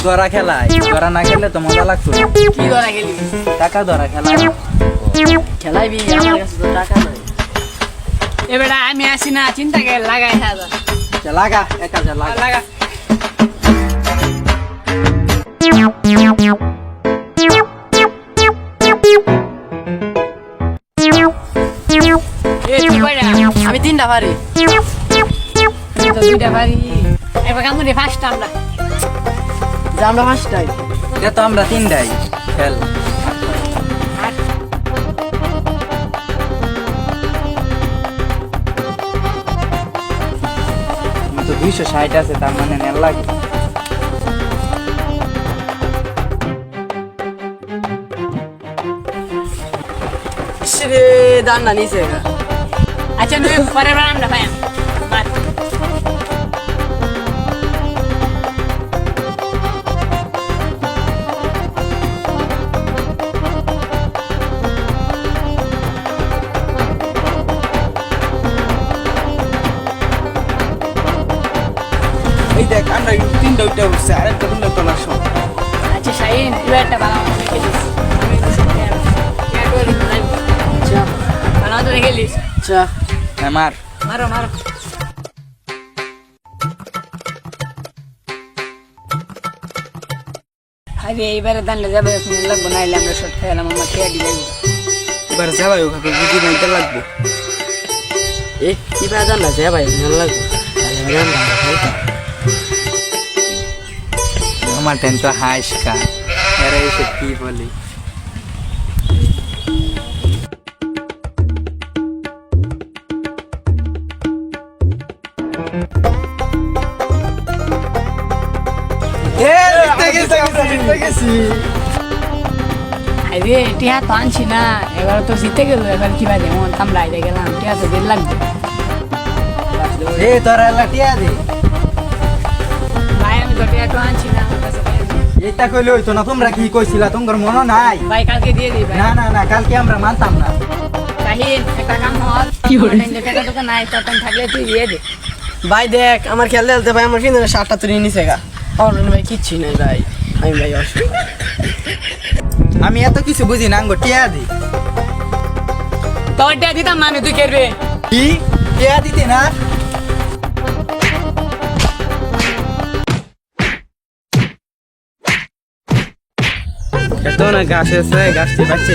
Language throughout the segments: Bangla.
ধরা খেলায় ধরা না খেললে তো মজা লাগতো না। কি ধরা খেলি? টাকা ধরা খেলা খেলাইবি, আমার কাছে তো টাকা নাই। এবারে আমি আসি না, চিন্তা করে লাগাই হাজার লাগা 1000 লাগা লাগা। এ তুই কয়টা? আমি 3টা পারি। আমি তো 2টা পারি। এবার কাম করে ফার্স্ট আমরা। যে আমরা ফার্স্টটাই। এটা তো আমরা 3টাই খেল। তো 260 আছে, তার মানে নেল লাগে। রে দান না নিছে। আচ্ছা নয় পরে বার আমরা পাই। এই দেখ আমরা 3টা উঠে উঠছে, আরেকটা তোমরা তোলার সময়। আচ্ছা শাহিন, তুই একটা ভালো মতো রেখে দিস। আচ্ছা ভালো মতো রেখে দিস। আচ্ছা আমার মারো মারো। আরে এইবারে দাঁড়লে যাবে, এখন লাগবো, নাইলে আমরা শর্ট খেলাম, আমার খেয়ে দিলে এবার যাবাই ওখানে বুঝি নাইতে লাগবো। এ কি বাজার না যে ভাই ভালো লাগবে। আমার টেন তো হাসকা, এরা এসে কি বলি। আরে টিয়া তো আনছি না, এবার তো জিতে গেল, এবার কি বাজে মন আমরা আইতে গেলাম, টিয়া তো দিল লাগবে। এ তোরা এলা টিয়া দে। ভাই আমি তো টিয়া তো আনছি না, আমার কাছে টিয়া নেই। এইটা কইলে হইতো না, তোমরা কি কইছিলা? তোমার মনে নাই? ভাই কালকে দিয়ে দিই ভাই। না না না, কালকে আমরা মানতাম না। শাহিন একটা কাম হল, কি করে? টাকা টাকা নাই, তখন থাকলে তুই দিয়ে দে। ভাই দেখ আমার খেলতে খেলতে ভাই আমার কিন্তু 60টা তুলে নিছে গা। আমার ভাই কিচ্ছু নাই ভাই। আমি ভাই অসুবিধা। আমি এত কিছু বুঝি না, আঙ্গো টিয়া দি। তোর টিয়া দিতাম না আমি, তুই খেলবে। কি টিয়া দিতে না? এত না গাছ আছে, গাছটি বাচ্চে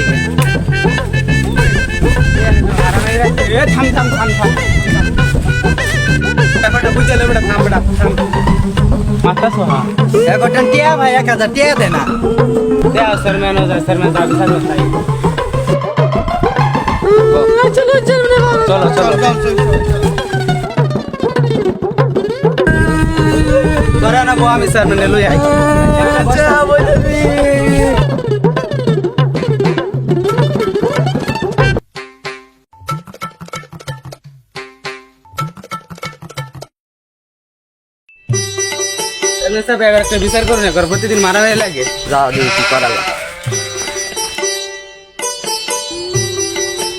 থাম থাম থাম থাম। ব্যাপারটা বুঝলে বেটা, থাম বেটা থাম। মাথা সোহা একটা টিয়া ভাই 1000 টিয়া দে না। দে স্যার ম্যানেজার যাবি স্যার ভাই। চলো চলো চলো চলো তোরা না বউ, আমি স্যার মানে লই আই। আচ্ছা বলবি। সব একটা বিচার করুন, একবার প্রতিদিন মারামারি লাগে। যাও দিই কি করালা।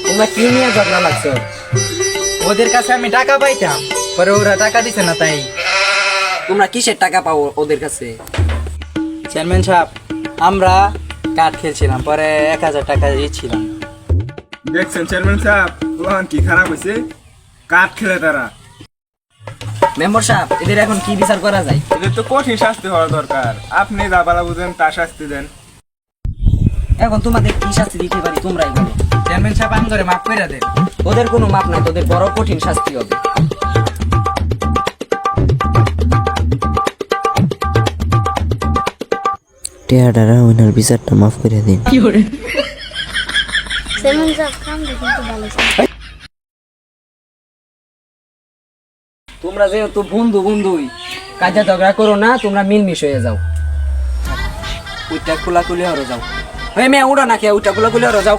তোমরা কি নিয়ে ঝগড়া লাগছো? ওদের কাছে আমি টাকা পাইতাম, পরে ওরা টাকা দিছে না, তাই। তোমরা কিসের টাকা পাও ওদের কাছে? চেয়ারম্যান সাহেব, আমরা কাঠ খেলছিলাম, পরে 1000 টাকা দিচ্ছিলাম। দেখছেন চেয়ারম্যান সাহেব, ওখান কি খারাপ হয়েছে? কাঠ খেলে তারা। মেম্বার সাহেব এদের এখন কি বিচার করা যায়? এদের তো কঠিন শাস্তি হওয়া দরকার। আপনি যা বালা বুঝেন তা শাস্তি দেন। এখন তোমাদের কি শাস্তি দিতে পারি তোমরাই বলো। চেয়ারম্যান সাহেব আম ধরে মাফ করে দেন। ওদের কোনো মাপ নাই, তোদের বড় কঠিন শাস্তি হবে। টেহাডারা ওনার বিচারটা মাফ করে দিন। তোমরা যেহেতু বন্ধু বন্ধুই, কাজে ঝগড়া করো না, তোমরা মিলমিশ হয়ে যাও। ওইটা খোলাখুলি হরো যাও। মেয়ে উড়ো না কে, ওইটা খোলাখুলি হরো যাও।